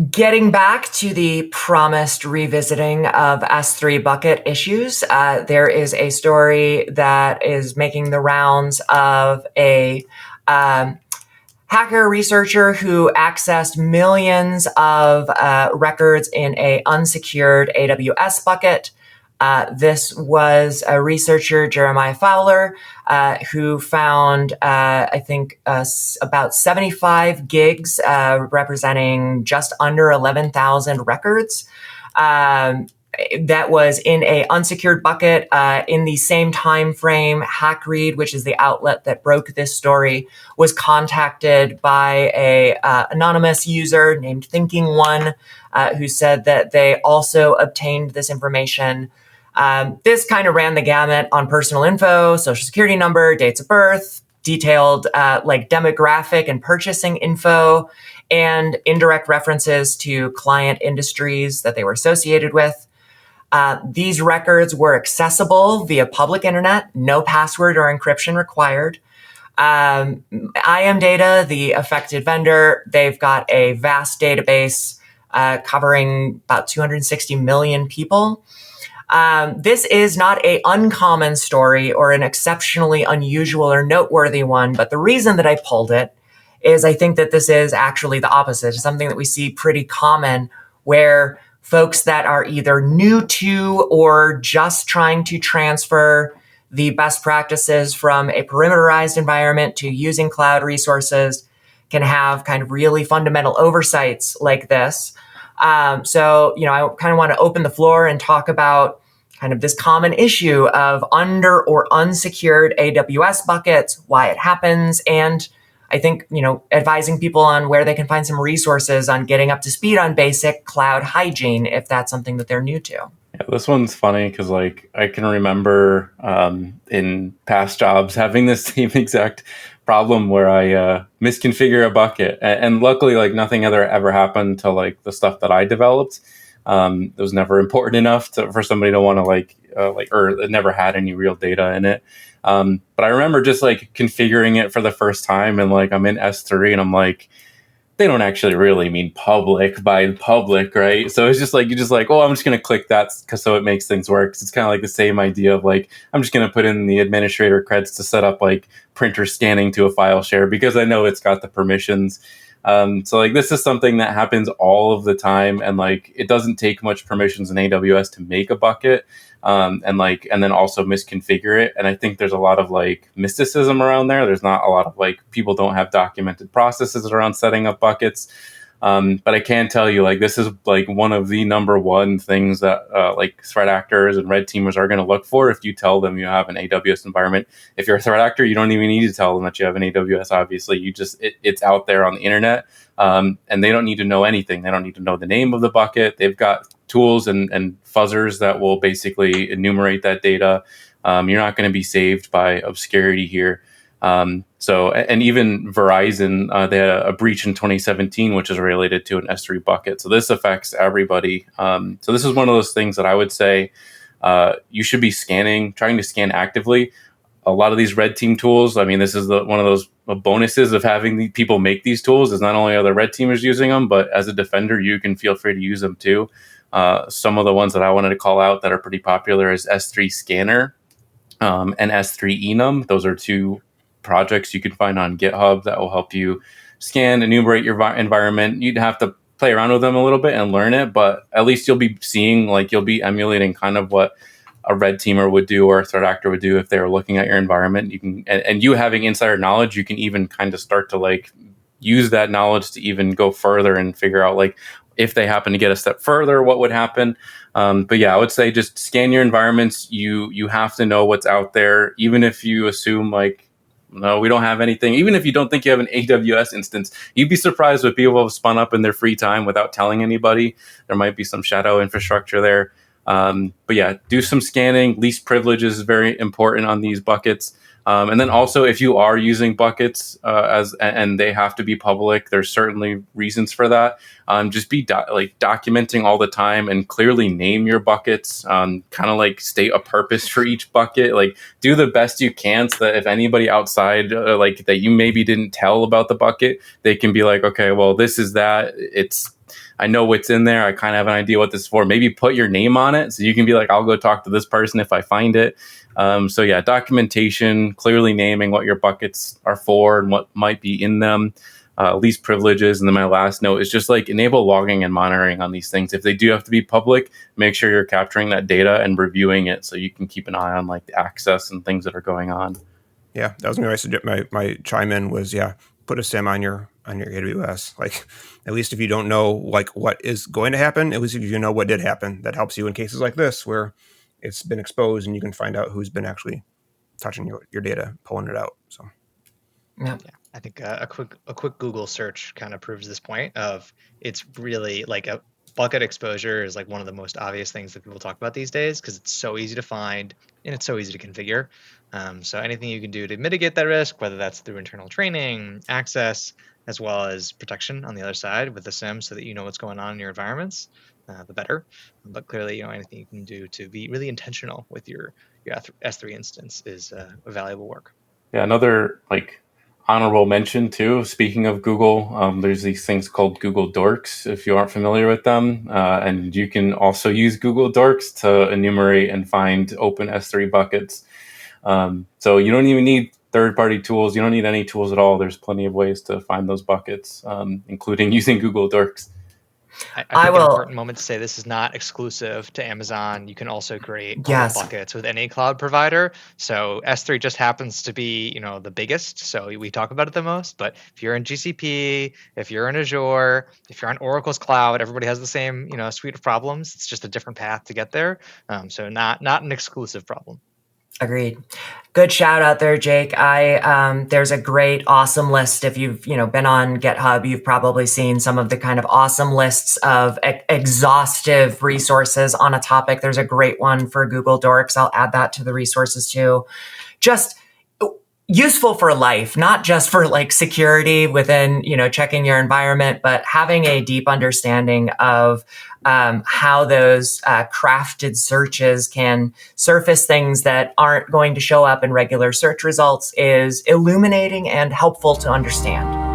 Getting back to the promised revisiting of S3 bucket issues, there is a story that is making the rounds of a hacker researcher who accessed millions of records in a unsecured AWS bucket. This was a researcher, Jeremiah Fowler, who found, about 75 gigs, representing just under 11,000 records. That was in a unsecured bucket. In the same time frame, HackRead, which is the outlet that broke this story, was contacted by a anonymous user named Thinking One, who said that they also obtained this information. This kind of ran the gamut on personal info, social security number, dates of birth, detailed demographic and purchasing info, and indirect references to client industries that they were associated with. These records were accessible via public internet, no password or encryption required. IM Data, the affected vendor, they've got a vast database covering about 260 million people. This is not an uncommon story or an exceptionally unusual or noteworthy one, but the reason that I pulled it is I think that this is actually the opposite. It's something that we see pretty common, where folks that are either new to or just trying to transfer the best practices from a perimeterized environment to using cloud resources can have kind of really fundamental oversights like this. I kind of want to open the floor and talk about kind of this common issue of under or unsecured AWS buckets, why it happens, and I think, advising people on where they can find some resources on getting up to speed on basic cloud hygiene, if that's something that they're new to. Yeah, this one's funny because I can remember in past jobs having this same exact problem where I misconfigure a bucket, and luckily nothing ever happened to the stuff that I developed. It was never important enough for somebody to want to or it never had any real data in it. But I remember just configuring it for the first time, and I'm in S3 and I'm they don't actually really mean public by public, right? So it's just I'm just going to click that so it makes things work. It's kind of the same idea of I'm just going to put in the administrator creds to set up printer scanning to a file share because I know it's got the permissions. So this is something that happens all of the time, and it doesn't take much permissions in AWS to make a bucket, and then also misconfigure it. And I think there's a lot of mysticism around there. There's not a lot of people don't have documented processes around setting up buckets. But I can tell you this is one of the number one things that threat actors and red teamers are going to look for if you tell them you have an AWS environment. If you're a threat actor, you don't even need to tell them that you have an AWS. Obviously, it's out there on the internet, and they don't need to know anything. They don't need to know the name of the bucket. They've got tools and fuzzers that will basically enumerate that data. You're not going to be saved by obscurity here. And even Verizon, they had a breach in 2017, which is related to an S3 bucket. So this affects everybody. So this is one of those things that I would say you should be trying to scan actively. A lot of these red team tools, this is one of those bonuses of having the people make these tools, is not only are the red teamers using them, but as a defender, you can feel free to use them too. Some of the ones that I wanted to call out that are pretty popular is S3 Scanner and S3 Enum. Those are two projects you can find on GitHub that will help you scan, enumerate your environment. You'd have to play around with them a little bit and learn it, but at least you'll be seeing, you'll be emulating kind of what a red teamer would do or a threat actor would do if they were looking at your environment. You can, and you having insider knowledge, you can even kind of start to use that knowledge to even go further and figure out if they happen to get a step further, what would happen. But yeah, I would say just scan your environments. You have to know what's out there, even if you assume no, we don't have anything. Even if you don't think you have an AWS instance, you'd be surprised what people have spun up in their free time without telling anybody. There might be some shadow infrastructure there. But yeah, do some scanning. Least privilege is very important on these buckets. And then also, if you are using buckets and they have to be public, there's certainly reasons for that. Just be documenting all the time and clearly name your buckets. Kind of state a purpose for each bucket. Do the best you can so that if anybody outside that you maybe didn't tell about the bucket, they can be okay, well, this is that. It's I know what's in there. I kind of have an idea what this is for. Maybe put your name on it so you can be like, I'll go talk to this person if I find it. So yeah, documentation, clearly naming what your buckets are for and what might be in them. Least privileges. And then my last note is just like enable logging and monitoring on these things. If they do have to be public, make sure you're capturing that data and reviewing it so you can keep an eye on like the access and things that are going on. Yeah, that was my chime in was, put a SIM on your AWS. Like, at least if you don't know like what is going to happen, at least if you know what did happen, that helps you in cases like this where it's been exposed and you can find out who's been actually touching your data, pulling it out. So Yeah. I think a quick Google search kind of proves this point of it's really like a bucket exposure is like one of the most obvious things that people talk about these days because it's so easy to find and it's so easy to configure. So anything you can do to mitigate that risk, whether that's through internal training, access, as well as protection on the other side with the SIM so that you know what's going on in your environments, the better. But clearly, anything you can do to be really intentional with your S3 instance is valuable work. Yeah, another like honorable mention too. Speaking of Google, there's these things called Google Dorks, if you aren't familiar with them. And you can also use Google Dorks to enumerate and find open S3 buckets. So you don't even need third-party tools. You don't need any tools at all. There's plenty of ways to find those buckets, including using Google Dorks. I think an important moment to say this is not exclusive to Amazon. You can also create buckets with any cloud provider. So S3 just happens to be, the biggest. So we talk about it the most. But if you're in GCP, if you're in Azure, if you're on Oracle's cloud, everybody has the same, suite of problems. It's just a different path to get there. So not an exclusive problem. Agreed. Good shout out there, Jake. There's a great, awesome list. If you've, been on GitHub, you've probably seen some of the kind of awesome lists of exhaustive resources on a topic. There's a great one for Google Dorks. I'll add that to the resources too. Just useful for life, not just for like security within, checking your environment, but having a deep understanding of how those crafted searches can surface things that aren't going to show up in regular search results is illuminating and helpful to understand.